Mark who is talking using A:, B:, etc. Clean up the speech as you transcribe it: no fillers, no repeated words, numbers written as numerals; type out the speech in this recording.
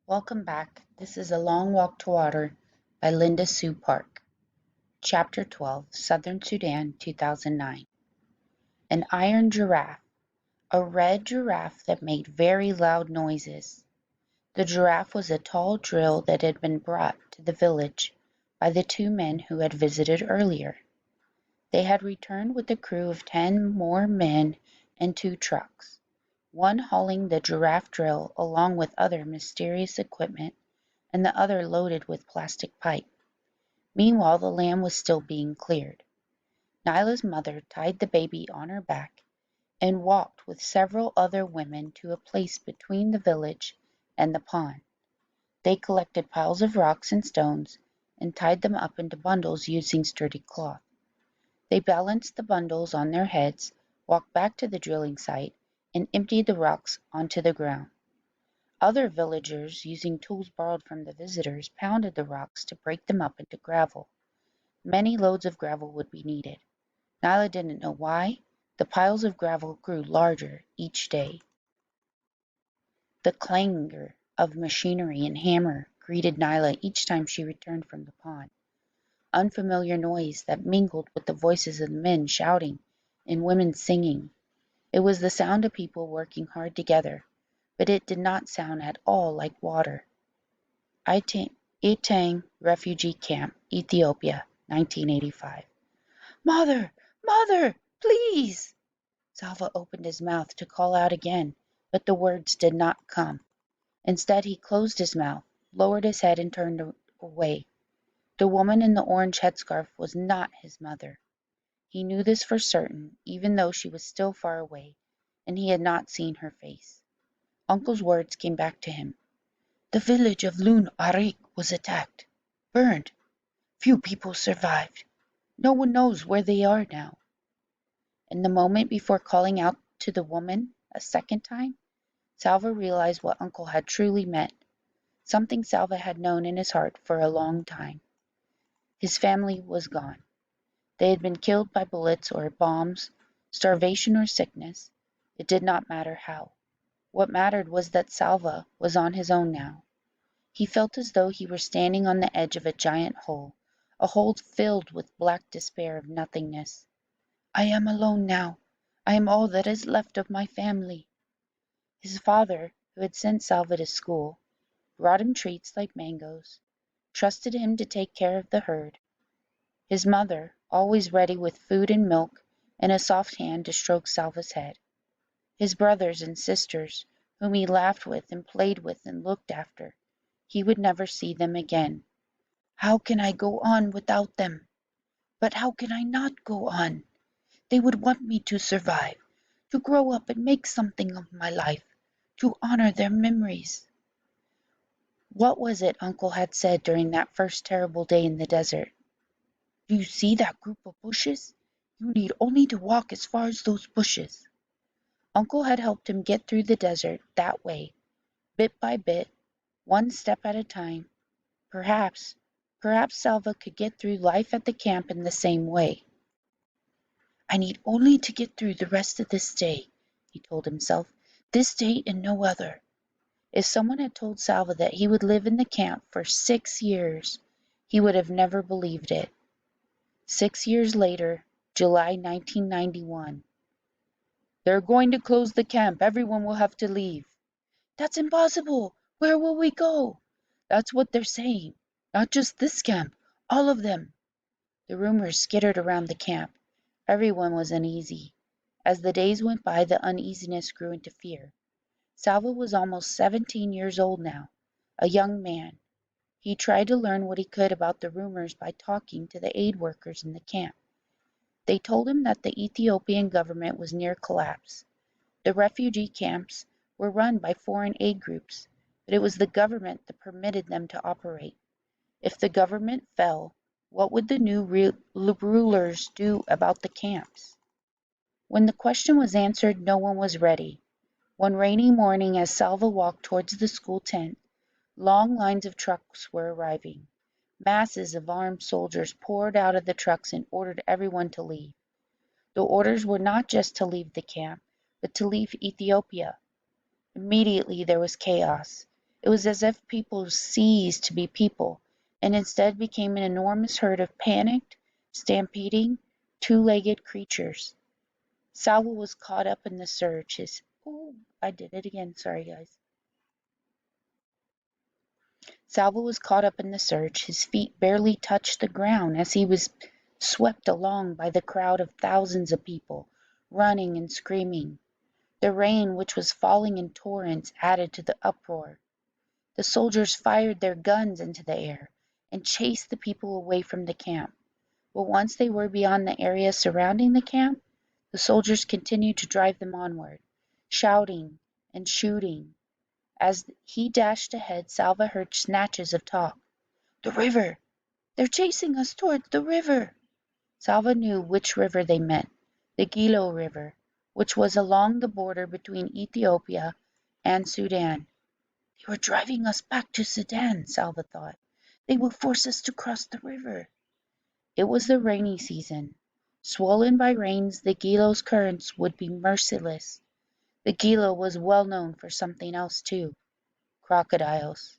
A: Welcome back. This is A Long Walk to Water by Linda Sue Park. Chapter 12, Southern Sudan, 2009. An iron giraffe. A red giraffe that made very loud noises. The giraffe was a tall drill that had been brought to the village by the two men who had visited earlier. They had returned with a crew of 10 more men and 2 trucks, one hauling the giraffe drill along with other mysterious equipment and the other loaded with plastic pipe. Meanwhile the land was still being cleared. Nyla's mother tied the baby on her back and walked with several other women to a place between the village and the pond. They collected piles of rocks and stones and tied them up into bundles using sturdy cloth. They balanced the bundles on their heads, walked back to the drilling site, and emptied the rocks onto the ground. Other villagers, using tools borrowed from the visitors, pounded the rocks to break them up into gravel. Many loads of gravel would be needed. Nyla didn't know why. The piles of gravel grew larger each day. The clangor of machinery and hammer greeted Nyla each time she returned from the pond. Unfamiliar noise that mingled with the voices of the men shouting and women singing. It was the sound of people working hard together, but it did not sound at all like water. Etang Refugee Camp, Ethiopia, 1985. Mother! Mother! Please! Salva opened his mouth to call out again, but the words did not come. Instead he closed his mouth, lowered his head and turned away. The woman in the orange headscarf was not his mother. He knew this for certain, even though she was still far away, and he had not seen her face. Uncle's words came back to him. The village of Lun Arik was attacked, burned. Few people survived. No one knows where they are now. In the moment before calling out to the woman a second time, Salva realized what Uncle had truly meant, something Salva had known in his heart for a long time. His family was gone. They had been killed by bullets or bombs, starvation or sickness. It did not matter how. What mattered was that Salva was on his own now. He felt as though he were standing on the edge of a giant hole, a hole filled with black despair of nothingness. I am alone now. I am all that is left of my family. His father, who had sent Salva to school, brought him treats like mangoes, trusted him to take care of the herd. His mother, always ready with food and milk and a soft hand to stroke Salva's head. His brothers and sisters, whom he laughed with and played with and looked after. He would never see them again. How can I go on without them? But how can I not go on? They would want me to survive, to grow up and make something of my life, to honor their memories. What was it Uncle had said during that first terrible day in the desert? Do you see that group of bushes? You need only to walk as far as those bushes. Uncle had helped him get through the desert that way, bit by bit, one step at a time. Perhaps Salva could get through life at the camp in the same way. I need only to get through the rest of this day, he told himself, this day and no other. If someone had told Salva that he would live in the camp for 6 years, he would have never believed it. 6 years later, July 1991. They're going to close the camp. Everyone will have to leave. That's impossible. Where will we go? That's what they're saying. Not just this camp, all of them. The rumors skittered around the camp. Everyone was uneasy. As the days went by, the uneasiness grew into fear. Salva was almost 17 years old now, a young man. He tried to learn what he could about the rumors by talking to the aid workers in the camp. They told him that the Ethiopian government was near collapse. The refugee camps were run by foreign aid groups, but it was the government that permitted them to operate. If the government fell, what would the new rulers do about the camps? When the question was answered, no one was ready. One rainy morning, as Salva walked towards the school tent, long lines of trucks were arriving. Masses of armed soldiers poured out of the trucks and ordered everyone to leave. The orders were not just to leave the camp, but to leave Ethiopia. Immediately there was chaos. It was as if people ceased to be people and instead became an enormous herd of panicked, stampeding, two-legged creatures. Salvo was caught up in the surge. I did it again. Sorry, guys. Salvo was caught up in the surge. His feet barely touched the ground as he was swept along by the crowd of thousands of people, running and screaming. The rain, which was falling in torrents, added to the uproar. The soldiers fired their guns into the air and chased the people away from the camp. But once they were beyond the area surrounding the camp, the soldiers continued to drive them onward, shouting and shooting. As he dashed ahead, Salva heard snatches of talk. "The river! They're chasing us towards the river!" Salva knew which river they meant, the Gilo River, which was along the border between Ethiopia and Sudan. "They were driving us back to Sudan," Salva thought. "They will force us to cross the river." It was the rainy season. Swollen by rains, the Gilo's currents would be merciless. The Gilo was well known for something else too, crocodiles.